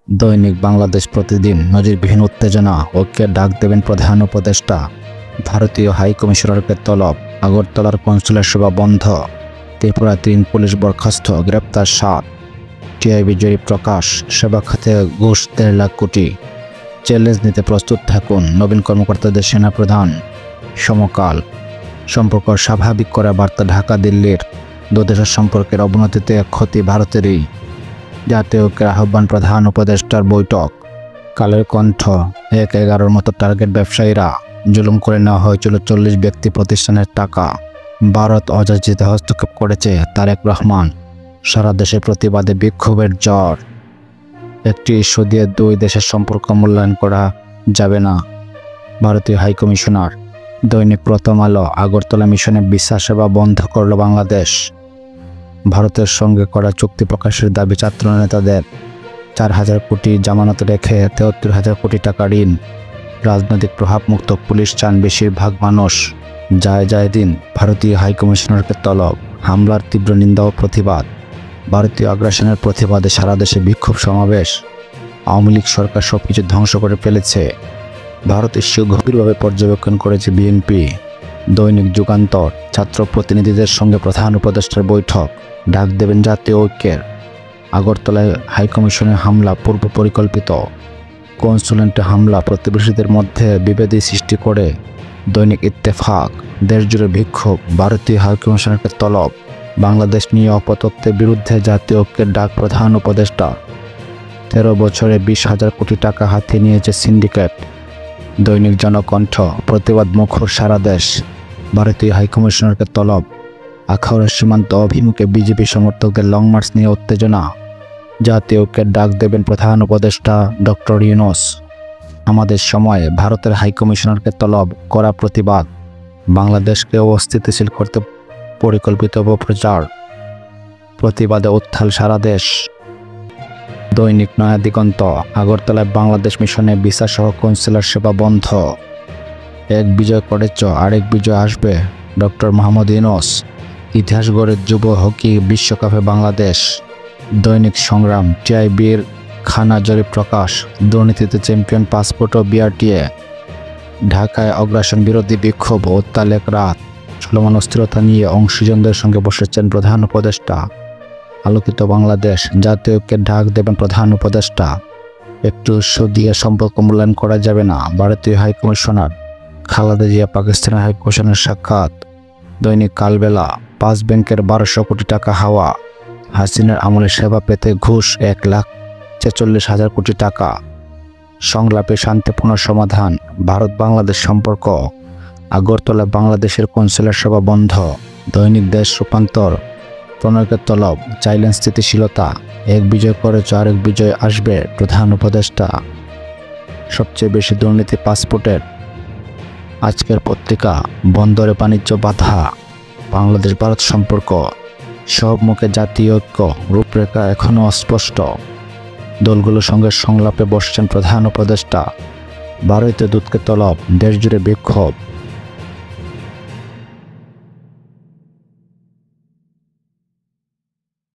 দৈনিক বাংলাদেশ প্রতিদিন নজিরবিহীন উত্তেজনা, ঐক্যের ডাক দেবেন প্রধান উপদেষ্টা। ভারতীয় হাই কমিশনারকে তলব, আগরতলার কনসুলেট সেবা বন্ধ। ত্রিপুরা 3 পুলিশ বরখাস্ত, গ্রেপ্তার 7। টিআইবি জরিপ প্রকাশ, সেবা খাতে ঘুষ 1.5 লাখ কোটি। চ্যালেঞ্জ নিতে প্রস্তুত থাকুন নবীন কর্মকর্তাদের সেনাপ্রধান। সমকাল, সম্পর্ক স্বাভাবিক করা বার্তা ঢাকা দিল্লির। দুদেশের সম্পর্কের অবনতিতে ক্ষতি ভারতেরই। জাতীয় ঐক্যের আহ্বান প্রধান উপদেষ্টার বৈঠক। কালের কণ্ঠ, 1/11 মতো টার্গেট ব্যবসায়ীরা, জুলুম করে নেওয়া হয়েছিল 40 ব্যক্তি প্রতিষ্ঠানের টাকা। ভারত অযাচিত হস্তক্ষেপ করেছে, তারেক রহমান। সারা দেশে প্রতিবাদে বিক্ষোভের ঝড়। একটি ইস্যু দিয়ে 2 দেশের সম্পর্ক মূল্যায়ন করা যাবে না, ভারতীয় হাইকমিশনার। দৈনিক প্রথম আলো, আগরতলা মিশনে ভিসা সেবা বন্ধ করল বাংলাদেশ। ভারতের সঙ্গে করা চুক্তি প্রকাশের দাবি ছাত্র নেতাদের। 4,000 কোটি জামানত রেখে 73,000 কোটি টাকা ঋণ। রাজনৈতিক প্রভাবমুক্ত পুলিশ চান বেশিরভাগ মানুষ। যায় দিন, ভারতীয় হাইকমিশনারকে তলব। হামলার তীব্র নিন্দা ও প্রতিবাদ। ভারতীয় আগ্রাসনের প্রতিবাদে সারা দেশে বিক্ষোভ সমাবেশ। আওয়ামী লীগ সরকার সবকিছু ধ্বংস করে ফেলেছে, ভারত ইস্যু গভীরভাবে পর্যবেক্ষণ করেছে বিএনপি। দৈনিক যুগান্তর, ছাত্র প্রতিনিধিদের সঙ্গে প্রধান উপদেষ্টার বৈঠক, ডাক দেবেন জাতীয় ঐক্যের। আগরতলায় হাইকমিশনের হামলা পূর্ব পরিকল্পিত। কনসুলেটে হামলা প্রতিবেশীদের মধ্যে বিভেদ সৃষ্টি করে। দৈনিক ইত্তেফাক, দেশজুড়ে বিক্ষোভ, ভারতীয় হাইকমিশনারকে তলব। বাংলাদেশ নিয়ে অপতথ্যের বিরুদ্ধে জাতীয় ঐক্যের ডাক প্রধান উপদেষ্টা। 13 বছরে 20,000 কোটি টাকা হাতিয়ে নিয়েছে সিন্ডিকেট। দৈনিক জনকণ্ঠ, প্রতিবাদ মুখর সারা দেশ। ভারতীয় হাইকমিশনারকে তলব। আখাউড়ার সীমান্ত অভিমুখে বিজেপি সমর্থকদের লং মার্চ নিয়ে উত্তেজনা। জাতীয় ঐক্যের ডাক দেবেন প্রধান উপদেষ্টা ডক্টর ইউনূস। আমাদের সময়ে ভারতের হাইকমিশনারকে তলব, করা প্রতিবাদ। বাংলাদেশকে অস্থিতিশীল করতে পরিকল্পিত অপপ্রচার। প্রতিবাদে উত্তাল সারা দেশ। দৈনিক নয়া দিগন্ত, আগরতলায় বাংলাদেশ মিশনে ভিসা সহ কনসুলার সেবা বন্ধ। এক বিজয় করেছ, আরেক বিজয় আসবে, ডক্টর মোহাম্মদ ইউনূস। ইতিহাস গড়ে যুব হকি বিশ্বকাপে বাংলাদেশ। দৈনিক সংগ্রাম, টিআইবির খানা জরিপ প্রকাশ, দুর্নীতিতে চ্যাম্পিয়ন পাসপোর্ট ও বিআরটিএ। ঢাকায় আগ্রাসন বিরোধী বিক্ষোভ, উত্তাল এক রাত। চলমান অস্থিরতা নিয়ে অংশীজনদের সঙ্গে বসেছেন প্রধান উপদেষ্টা। আলোকিত বাংলাদেশ, জাতীয় ঐক্যের ডাক দেবেন প্রধান উপদেষ্টা। একটু ইস্যু দিয়ে সম্পর্ক মূল্যায়ন করা যাবে না, ভারতীয় হাইকমিশনার। খালেদা জিয়া পাকিস্তানের হাইকমিশনের সাক্ষাৎ। দৈনিক কালবেলা, 5 ব্যাংকের 1200 কোটি টাকা হাওয়া। হাসিনার আমলে সেবা পেতে ঘুষ 1,46,000 কোটি টাকা। সংলাপে শান্তিপূর্ণ সমাধান, ভারত বাংলাদেশ সম্পর্ক। আগরতলা বাংলাদেশের কনসুলেট সেবা বন্ধ। দৈনিক দেশ রূপান্তর, প্রণয়কে তলব, চাইলেন স্থিতিশীলতা। এক বিজয় করেছ, আরেক বিজয় আসবে, প্রধান উপদেষ্টা। সবচেয়ে বেশি দুর্নীতি পাসপোর্টের। আজকের পত্রিকা, বন্দরে বাণিজ্য বাধা। বাংলাদেশ ভারত সম্পর্ক, সব মুখে জাতীয় ঐক্য, রূপরেখা এখনও অস্পষ্ট। দলগুলোর সঙ্গে সংলাপে বসছেন প্রধান উপদেষ্টা। ভারতীয় দূতকে তলব, দেশজুড়ে বিক্ষোভ।